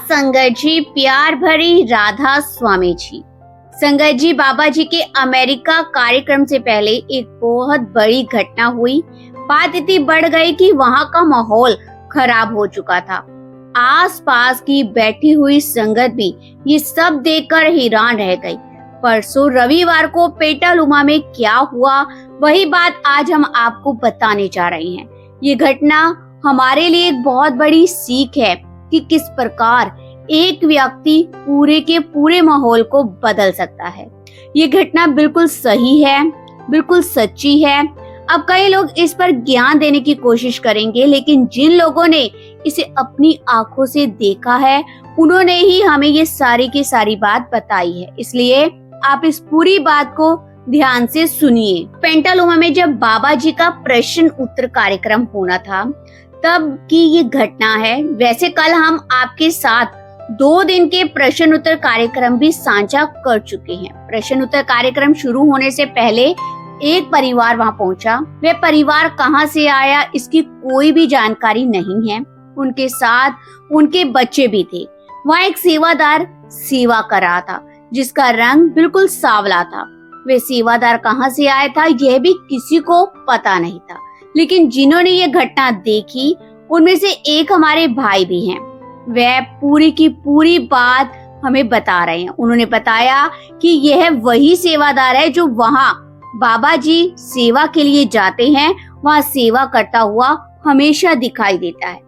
संगत जी, प्यार भरी राधा स्वामी जी। संगत जी, बाबा जी के अमेरिका कार्यक्रम से पहले एक बहुत बड़ी घटना हुई। बात इतनी बढ़ गई कि वहां का माहौल खराब हो चुका था। आसपास की बैठी हुई संगत भी ये सब देखकर हैरान रह गई। परसों रविवार को पेटालुमा में क्या हुआ, वही बात आज हम आपको बताने जा रहे हैं। ये घटना हमारे लिए एक बहुत बड़ी सीख है कि किस प्रकार एक व्यक्ति पूरे के पूरे माहौल को बदल सकता है। ये घटना बिल्कुल सही है, बिल्कुल सच्ची है। अब कई लोग इस पर ज्ञान देने की कोशिश करेंगे, लेकिन जिन लोगों ने इसे अपनी आंखों से देखा है, उन्होंने ही हमें ये सारी की सारी बात बताई है। इसलिए आप इस पूरी बात को ध्यान से सुनिए। पेंटालुमा में जब बाबा जी का प्रश्न उत्तर कार्यक्रम होना था, तब की ये घटना है। वैसे कल हम आपके साथ 2 दिन के प्रश्न उत्तर कार्यक्रम भी साझा कर चुके हैं। प्रश्न उत्तर कार्यक्रम शुरू होने से पहले एक परिवार वहां पहुंचा। वह परिवार कहां से आया, इसकी कोई भी जानकारी नहीं है। उनके साथ उनके बच्चे भी थे। वहां एक सेवादार सेवा कर रहा था, जिसका रंग बिल्कुल सांवला था। वह सेवादार कहां से आया था, यह भी किसी को पता नहीं था। लेकिन जिन्होंने ये घटना देखी, उनमें से एक हमारे भाई भी हैं। वह पूरी की पूरी बात हमें बता रहे हैं। उन्होंने बताया कि यह वही सेवादार है जो वहां बाबा जी सेवा के लिए जाते हैं, वहां सेवा करता हुआ हमेशा दिखाई देता है।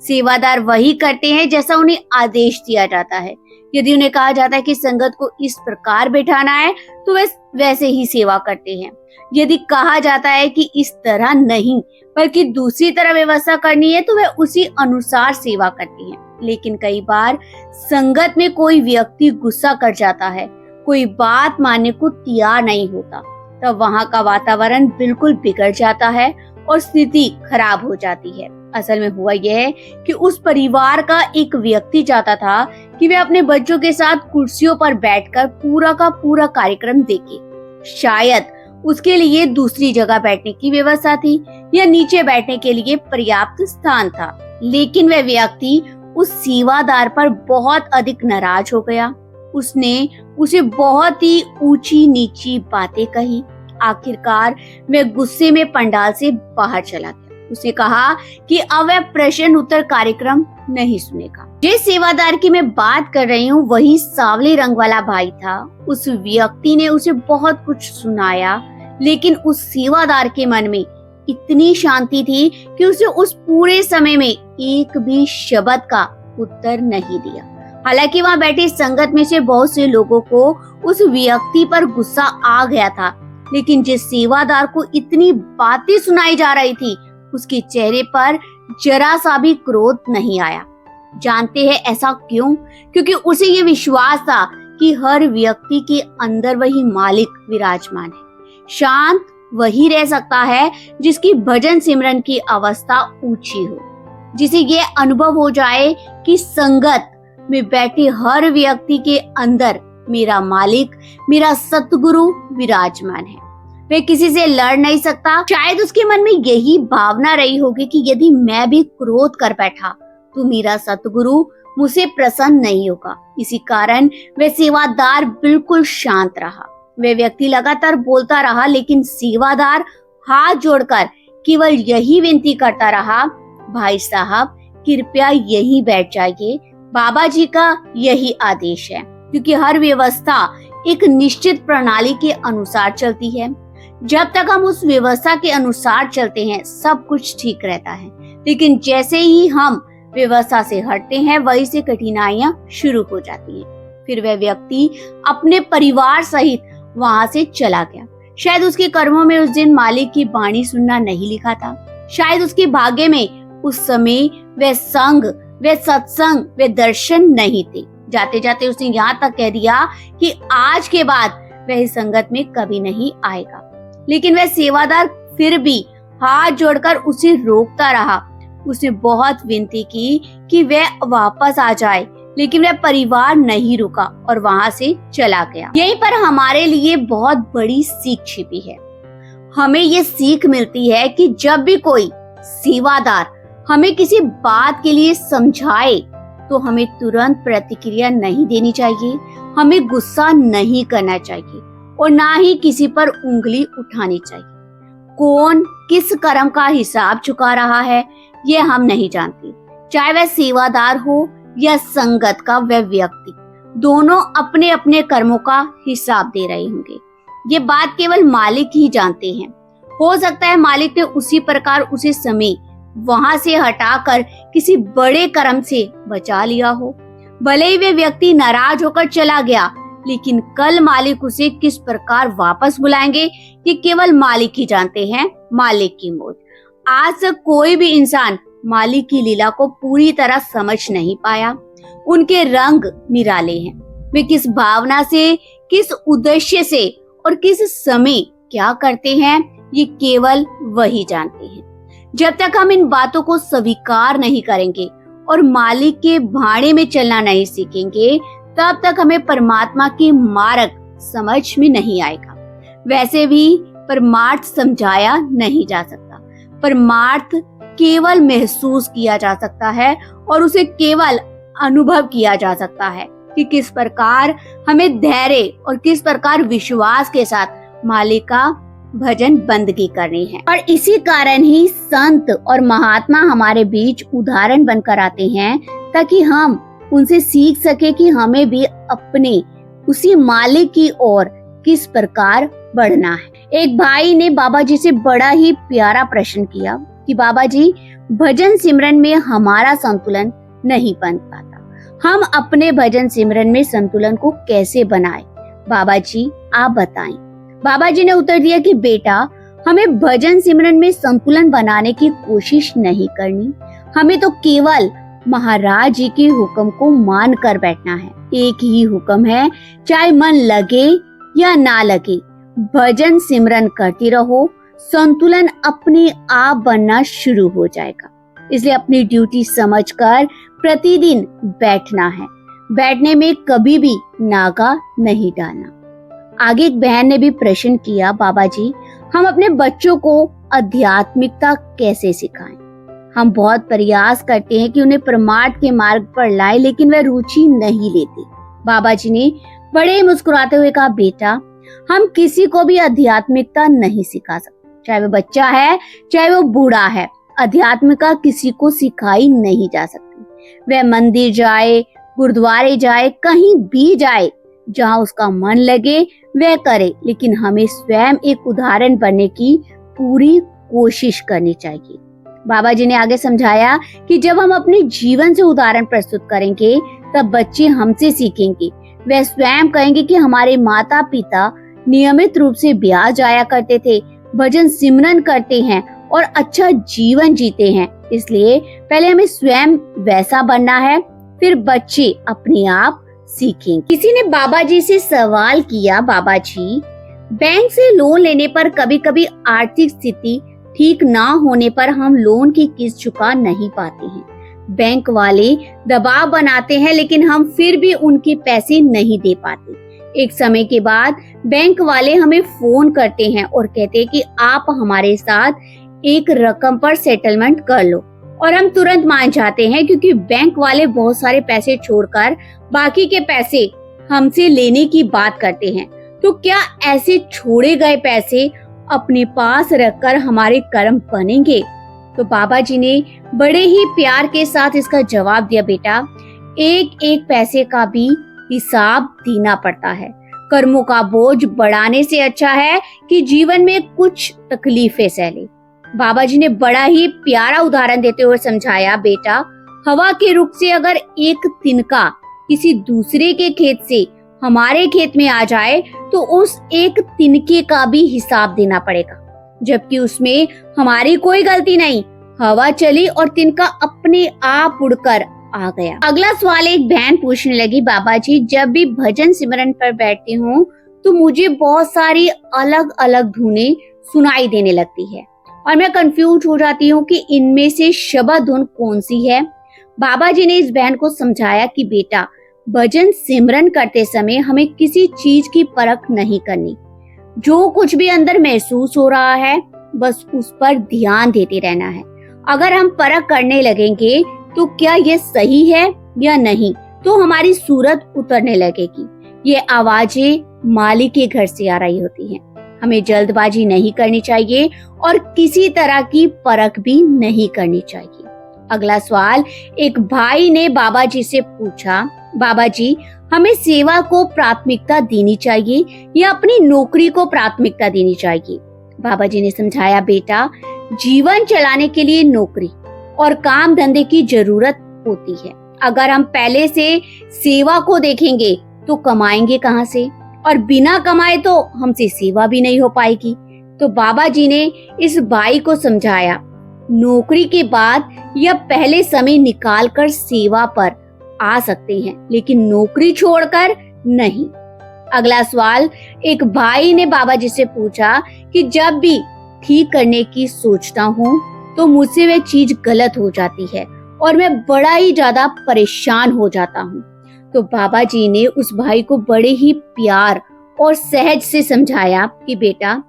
सेवादार वही करते हैं जैसा उन्हें आदेश दिया जाता है। यदि उन्हें कहा जाता है कि संगत को इस प्रकार बैठाना है, तो वे वैसे ही सेवा करते हैं। यदि कहा जाता है कि इस तरह नहीं बल्कि दूसरी तरह व्यवस्था करनी है, तो वे उसी अनुसार सेवा करती हैं। लेकिन कई बार संगत में कोई व्यक्ति गुस्सा कर जाता है, कोई बात मानने को तैयार नहीं होता, तब वहां का वातावरण बिल्कुल बिगड़ जाता है और स्थिति खराब हो जाती है। असल में हुआ यह कि उस परिवार का एक व्यक्ति चाहता था कि वे अपने बच्चों के साथ कुर्सियों पर बैठकर पूरा का पूरा कार्यक्रम देखे। शायद उसके लिए दूसरी जगह बैठने की व्यवस्था थी या नीचे बैठने के लिए पर्याप्त स्थान था। लेकिन वह व्यक्ति उस सेवादार पर बहुत अधिक नाराज हो गया। उसने उसे बहुत ही ऊंची नीची बातें कही। आखिरकार वह गुस्से में पंडाल से बाहर चला गया। उसने कहा कि अब वह प्रश्न उत्तर कार्यक्रम नहीं सुनेगा। जिस सेवादार की मैं बात कर रही हूँ, वही सांवले रंग वाला भाई था। उस व्यक्ति ने उसे बहुत कुछ सुनाया, लेकिन उस सेवादार के मन में इतनी शांति थी कि उसे उस पूरे समय में एक भी शब्द का उत्तर नहीं दिया। हालांकि वहां बैठी संगत में से बहुत से लोगों को उस व्यक्ति पर गुस्सा आ गया था, लेकिन जिस सेवादार को इतनी बातें सुनाई जा रही थी, उसके चेहरे पर जरा सा भी क्रोध नहीं आया। जानते हैं ऐसा क्यों? क्योंकि उसे ये विश्वास था कि हर व्यक्ति के अंदर वही मालिक विराजमान है। शांत वही रह सकता है जिसकी भजन सिमरन की अवस्था ऊंची हो, जिसे ये अनुभव हो जाए कि संगत में बैठे हर व्यक्ति के अंदर मेरा मालिक, मेरा सतगुरु विराजमान है। वह किसी से लड़ नहीं सकता। शायद उसके मन में यही भावना रही होगी कि यदि मैं भी क्रोध कर बैठा तो मेरा सतगुरु मुझसे प्रसन्न नहीं होगा। इसी कारण वह सेवादार बिल्कुल शांत रहा। वह व्यक्ति लगातार बोलता रहा, लेकिन सेवादार हाथ जोड़कर केवल यही विनती करता रहा, भाई साहब कृपया यहीं बैठ जाइए, बाबा जी का यही आदेश है। क्योंकि हर व्यवस्था एक निश्चित प्रणाली के अनुसार चलती है। जब तक हम उस व्यवस्था के अनुसार चलते हैं, सब कुछ ठीक रहता है। लेकिन जैसे ही हम व्यवस्था से हटते हैं, वहीं से कठिनाइयां शुरू हो जाती हैं। फिर वह व्यक्ति अपने परिवार सहित वहां से चला गया। शायद उसके कर्मों में उस दिन मालिक की वाणी सुनना नहीं लिखा था। शायद उसके भाग्य में उस समय वह संग, वह सत्संग, वे दर्शन नहीं थे। जाते जाते उसने यहाँ तक कह दिया कि आज के बाद वह संगत में कभी नहीं आएगा। लेकिन वह सेवादार फिर भी हाथ जोड़कर उसे रोकता रहा। उसने बहुत विनती की कि वह वापस आ जाए, लेकिन वह परिवार नहीं रुका और वहां से चला गया। यहीं पर हमारे लिए बहुत बड़ी सीख छिपी है। हमें ये सीख मिलती है कि जब भी कोई सेवादार हमें किसी बात के लिए समझाए, तो हमें तुरंत प्रतिक्रिया नहीं देनी चाहिए, हमें गुस्सा नहीं करना चाहिए और ना ही किसी पर उंगली उठानी चाहिए। कौन किस कर्म का हिसाब चुका रहा है ये हम नहीं जानते, चाहे वह सेवादार हो या संगत का वह व्यक्ति, दोनों अपने अपने कर्मों का हिसाब दे रहे होंगे। ये बात केवल मालिक ही जानते हैं। हो सकता है मालिक ने उसी प्रकार उसे समय वहां से हटाकर किसी बड़े कर्म से बचा लिया हो। भले ही वे व्यक्ति नाराज होकर चला गया, लेकिन कल मालिक उसे किस प्रकार वापस बुलाएंगे ये केवल मालिक ही जानते हैं, मालिक की मौज। आज तक कोई भी इंसान मालिक की लीला को पूरी तरह समझ नहीं पाया। उनके रंग निराले हैं। वे किस भावना से, किस उद्देश्य से और किस समय क्या करते हैं ये केवल वही जानते हैं। जब तक हम इन बातों को स्वीकार नहीं करेंगे और मालिक के भाड़े में चलना नहीं सीखेंगे, तब तक हमें परमात्मा की मार्ग समझ में नहीं आएगा। वैसे भी परमार्थ समझाया नहीं जा सकता। परमार्थ केवल महसूस किया जा सकता है और उसे केवल अनुभव किया जा सकता है कि किस प्रकार हमें धैर्य और किस प्रकार विश्वास के साथ मालिक का भजन बंदगी करनी है। और इसी कारण ही संत और महात्मा हमारे बीच उदाहरण बनकर आते हैं, ताकि हम उनसे सीख सके कि हमें भी अपने उसी मालिक की ओर किस प्रकार बढ़ना है। एक भाई ने बाबा जी से बड़ा ही प्यारा प्रश्न किया कि बाबा जी, भजन सिमरन में हमारा संतुलन नहीं बन पाता, हम अपने भजन सिमरन में संतुलन को कैसे बनाएं? बाबा जी आप बताएं। बाबा जी ने उत्तर दिया कि बेटा, हमें भजन सिमरन में संतुलन बनाने की कोशिश नहीं करनी, हमें तो केवल महाराज जी के हुक्म को मान कर बैठना है। एक ही हुक्म है, चाहे मन लगे या ना लगे, भजन सिमरन करती रहो, संतुलन अपने आप बनना शुरू हो जाएगा। इसलिए अपनी ड्यूटी समझकर प्रतिदिन बैठना है, बैठने में कभी भी नागा नहीं डालना। आगे एक बहन ने भी प्रश्न किया, बाबा जी, हम अपने बच्चों को आध्यात्मिकता कैसे सिखाएं? हम बहुत प्रयास करते हैं कि उन्हें परमार्थ के मार्ग पर लाएं, लेकिन वह रुचि नहीं लेते। बाबा जी ने बड़े मुस्कुराते हुए कहा, बेटा, हम किसी को भी आध्यात्मिकता नहीं सिखा सकते, चाहे वो बच्चा है चाहे वो बूढ़ा है। आध्यात्मिकता किसी को सिखाई नहीं जा सकती। वह मंदिर जाए, गुरुद्वारे जाए, कहीं भी जाए, जहाँ उसका मन लगे वह करे, लेकिन हमें स्वयं एक उदाहरण बनने की पूरी कोशिश करनी चाहिए। बाबा जी ने आगे समझाया कि जब हम अपने जीवन से उदाहरण प्रस्तुत करेंगे, तब बच्चे हमसे सीखेंगे। वह स्वयं कहेंगे कि हमारे माता पिता नियमित रूप से ब्याह जाया करते थे, भजन सिमरन करते हैं और अच्छा जीवन जीते हैं। इसलिए पहले हमें स्वयं वैसा बनना है, फिर बच्चे अपने आप सीखेंगे। किसी ने बाबा जी से सवाल किया, बाबा जी, बैंक से लोन लेने पर कभी कभी आर्थिक स्थिति ठीक ना होने पर हम लोन की किस्त चुका नहीं पाते हैं। बैंक वाले दबाव बनाते हैं, लेकिन हम फिर भी उनके पैसे नहीं दे पाते। एक समय के बाद बैंक वाले हमें फोन करते हैं और कहते हैं कि आप हमारे साथ एक रकम पर सेटलमेंट कर लो, और हम तुरंत मान जाते हैं, क्योंकि बैंक वाले बहुत सारे पैसे छोड़कर बाकी के पैसे हमसे लेने की बात करते हैं। तो क्या ऐसे छोड़े गए पैसे अपने पास रखकर हमारे कर्म बनेंगे? तो बाबा जी ने बड़े ही प्यार के साथ इसका जवाब दिया, बेटा, एक एक पैसे का भी हिसाब देना पड़ता है। कर्मों का बोझ बढ़ाने से अच्छा है कि जीवन में कुछ तकलीफें सह ले। बाबा जी ने बड़ा ही प्यारा उदाहरण देते हुए समझाया, बेटा, हवा के रुख से अगर एक तिनका किसी दूसरे के खेत से हमारे खेत में आ जाए, तो उस एक तिनके का भी हिसाब देना पड़ेगा, जबकि उसमें हमारी कोई गलती नहीं। हवा चली और तिनका अपने आप उड़कर आ गया। अगला सवाल एक बहन पूछने लगी, बाबा जी, जब भी भजन सिमरन पर बैठती हूँ तो मुझे बहुत सारी अलग अलग धुनें सुनाई देने लगती है और मैं कंफ्यूज हो जाती हूँ कि इनमें से शबद धुन कौन सी है। बाबा जी ने इस बहन को समझाया कि बेटा, भजन सिमरन करते समय हमें किसी चीज की परख नहीं करनी। जो कुछ भी अंदर महसूस हो रहा है, बस उस पर ध्यान देते रहना है। अगर हम परख करने लगेंगे तो क्या ये सही है या नहीं तो हमारी सूरत उतरने लगेगी। ये आवाजें मालिक के घर से आ रही होती हैं। हमें जल्दबाजी नहीं करनी चाहिए और किसी तरह की परख भी नहीं करनी चाहिए। अगला सवाल, एक भाई ने बाबा जी से पूछा, बाबा जी हमें सेवा को प्राथमिकता देनी चाहिए या अपनी नौकरी को प्राथमिकता देनी चाहिए? बाबा जी ने समझाया, बेटा जीवन चलाने के लिए नौकरी और काम धंधे की जरूरत होती है। अगर हम पहले से सेवा को देखेंगे तो कमाएंगे कहाँ से, और बिना कमाए तो हमसे सेवा भी नहीं हो पाएगी। तो बाबा जी ने इस भाई को समझाया, नौकरी के बाद या पहले समय निकाल कर सेवा पर आ सकते हैं, लेकिन नौकरी छोड़कर नहीं। अगला सवाल, एक भाई ने बाबा जी से पूछा कि जब भी ठीक करने की सोचता हूँ तो मुझसे वह चीज गलत हो जाती है और मैं बड़ा ही ज्यादा परेशान हो जाता हूँ। तो बाबा जी ने उस भाई को बड़े ही प्यार और सहज से समझाया कि बेटा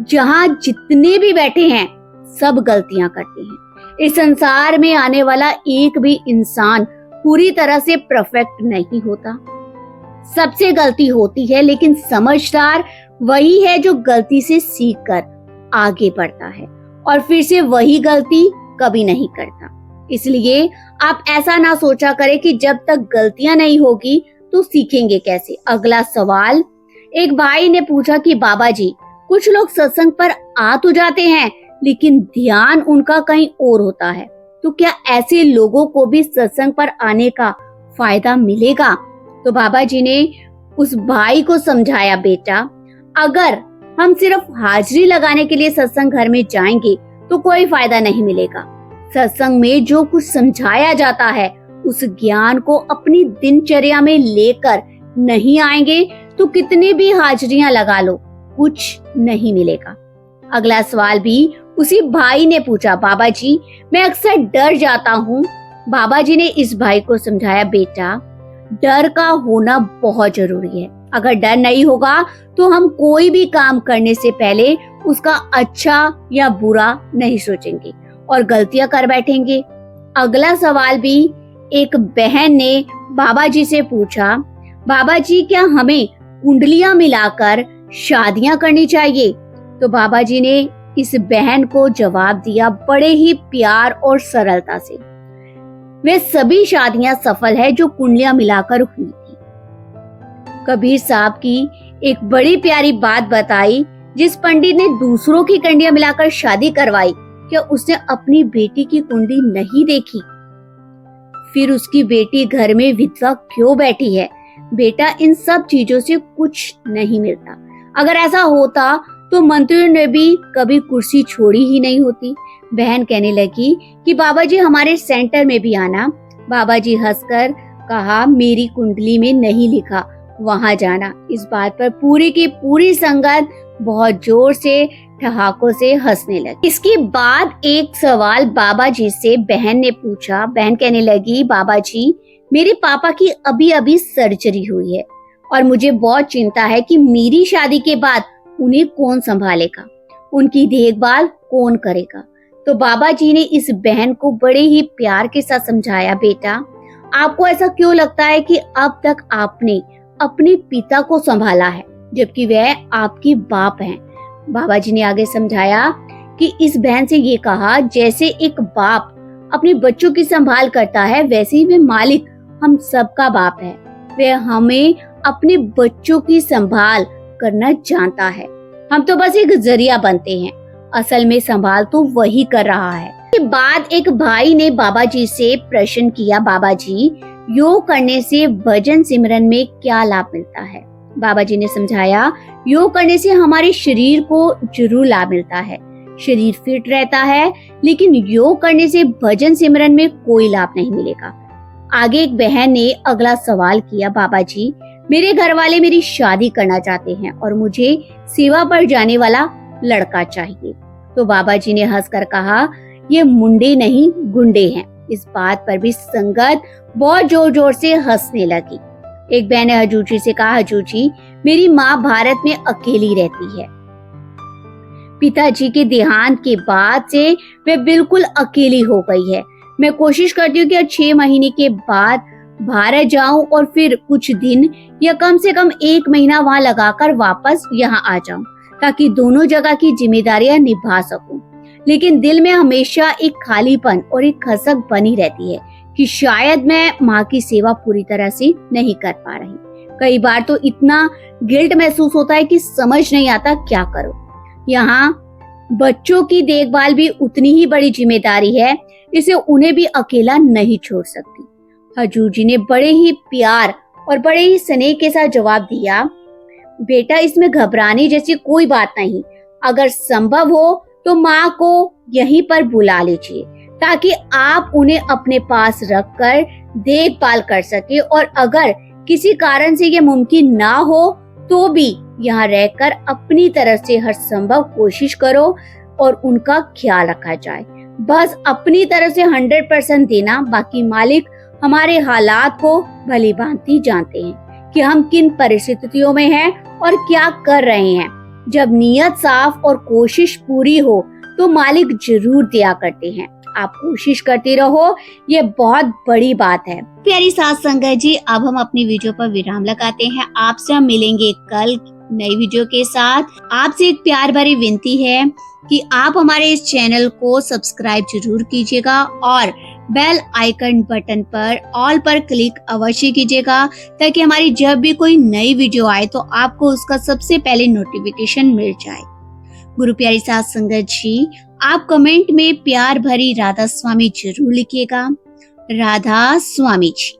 जहाँ जितने भी बैठे हैं सब गलतियां करते हैं। इस संसार में आने वाला एक भी इंसान पूरी तरह से परफेक्ट नहीं होता, सबसे गलती होती है, लेकिन समझदार वही है जो गलती से सीख कर आगे बढ़ता है और फिर से वही गलती कभी नहीं करता। इसलिए आप ऐसा ना सोचा करें कि जब तक गलतियां नहीं होगी तो सीखेंगे कैसे। अगला सवाल, एक भाई ने पूछा कि बाबा जी कुछ लोग सत्संग पर आ तो जाते हैं लेकिन ध्यान उनका कहीं और होता है, तो क्या ऐसे लोगों को भी सत्संग पर आने का फायदा मिलेगा? तो बाबा जी ने उस भाई को समझाया, बेटा अगर हम सिर्फ हाजिरी लगाने के लिए सत्संग घर में जाएंगे तो कोई फायदा नहीं मिलेगा। सत्संग में जो कुछ समझाया जाता है उस ज्ञान को अपनी दिनचर्या में लेकर नहीं आएंगे तो कितनी भी हाजिरियां लगा लो कुछ नहीं मिलेगा। अगला सवाल भी उसी भाई ने पूछा, बाबा जी मैं अक्सर डर जाता हूँ। बाबा जी ने इस भाई को समझाया, बेटा डर का होना बहुत जरूरी है। अगर डर नहीं होगा तो हम कोई भी काम करने से पहले उसका अच्छा या बुरा नहीं सोचेंगे और गलतियां कर बैठेंगे। अगला सवाल भी एक बहन ने बाबा जी से पूछा, बाबा जी क्या हमें कुंडलियां मिलाकर शादियां करनी चाहिए? तो बाबा जी ने इस बहन को जवाब दिया बड़े ही प्यार और सरलता से, वे सभी शादियां सफल है जो कुंडलियां मिलाकर हुई थी। कबीर साहब की एक बड़ी प्यारी बात बताई, जिस पंडित ने दूसरों की कुंडलियां मिलाकर शादी करवाई, क्या उसने अपनी बेटी की कुंडली नहीं देखी? फिर उसकी बेटी घर में विधवा क्यों बैठी है? बेटा इन सब चीजों से कुछ नहीं मिलता। अगर ऐसा होता तो मंत्रियों ने भी कभी कुर्सी छोड़ी ही नहीं होती। बहन कहने लगी कि बाबा जी हमारे सेंटर में भी आना। बाबा जी हंसकर कहा, मेरी कुंडली में नहीं लिखा, वहां जाना। इस बात पर पूरी की पूरी संगत बहुत जोर से ठहाकों से हंसने लगी। इसके बाद एक सवाल बाबा जी से बहन ने पूछा। बहन कहने लगी, बाबा जी मेरे पापा की अभी अभी सर्जरी हुई है और मुझे बहुत चिंता है कि मेरी शादी के बाद उन्हें कौन संभालेगा, उनकी देखभाल कौन करेगा? तो बाबा जी ने इस बहन को बड़े ही प्यार के साथ समझाया, बेटा आपको ऐसा क्यों लगता है कि अब तक आपने अपने पिता को संभाला है जबकि वह आपके बाप हैं? बाबा जी ने आगे समझाया कि इस बहन से ये कहा, जैसे एक बाप अपने बच्चों की संभाल करता है वैसे ही वे मालिक हम सबका बाप है। वह हमें अपने बच्चों की संभाल करना जानता है, हम तो बस एक जरिया बनते हैं, असल में संभाल तो वही कर रहा है। के बाद एक भाई ने बाबा जी से प्रश्न किया, बाबा जी योग करने से भजन सिमरन में क्या लाभ मिलता है? बाबा जी ने समझाया, योग करने से हमारे शरीर को जरूर लाभ मिलता है, शरीर फिट रहता है, लेकिन योग करने से भजन सिमरन में कोई लाभ नहीं मिलेगा। आगे एक बहन ने अगला सवाल किया, बाबा जी मेरे घर वाले मेरी शादी करना चाहते हैं और मुझे सेवा पर जाने वाला लड़का चाहिए। तो बाबा जी ने हंसकर कहा, ये मुंडे नहीं गुंडे हैं। इस बात पर भी संगत बहुत जोर जोर से हंसने लगी। एक बहन ने हजूर जी से कहा, हजूर जी मेरी माँ भारत में अकेली रहती है, पिताजी के देहांत के बाद से वे बिल्कुल अकेली हो गई है। मैं कोशिश करती हूँ कि 6 महीने के बाद भारत जाऊं और फिर कुछ दिन या कम से कम 1 महीना वहां लगाकर वापस यहाँ आ जाऊं, ताकि दोनों जगह की जिम्मेदारियां निभा सकूं। लेकिन दिल में हमेशा एक खालीपन और एक खसक बनी रहती है कि शायद मैं माँ की सेवा पूरी तरह से नहीं कर पा रही। कई बार तो इतना गिल्ट महसूस होता है कि समझ नहीं आता क्या करूं। यहाँ बच्चों की देखभाल भी उतनी ही बड़ी जिम्मेदारी है, इसे उन्हें भी अकेला नहीं छोड़ सकती। हजूर जी ने बड़े ही प्यार और बड़े ही स्नेह के साथ जवाब दिया, बेटा इसमें घबराने जैसी कोई बात नहीं। अगर संभव हो तो माँ को यहीं पर बुला लीजिए, ताकि आप उन्हें अपने पास रखकर देखभाल कर सके, और अगर किसी कारण से ये मुमकिन ना हो तो भी यहाँ रहकर अपनी तरफ से हर संभव कोशिश करो और उनका ख्याल रखा जाए। बस अपनी तरफ से 100% देना, बाकी मालिक हमारे हालात को भली भांति जानते हैं कि हम किन परिस्थितियों में हैं और क्या कर रहे हैं। जब नीयत साफ और कोशिश पूरी हो तो मालिक जरूर दिया करते हैं। आप कोशिश करते रहो, ये बहुत बड़ी बात है। प्यारी साथ संगत जी, अब हम अपनी वीडियो पर विराम लगाते हैं। आपसे हम मिलेंगे कल नई वीडियो के साथ। आपसे एक प्यार भरी विनती है कि आप हमारे इस चैनल को सब्सक्राइब जरूर कीजिएगा और बेल आइकन बटन पर ऑल पर क्लिक अवश्य कीजिएगा, ताकि हमारी जब भी कोई नई वीडियो आए तो आपको उसका सबसे पहले नोटिफिकेशन मिल जाए। गुरु प्यारी साथ संगत जी, आप कमेंट में प्यार भरी राधा स्वामी जरूर लिखिएगा। राधा स्वामी जी।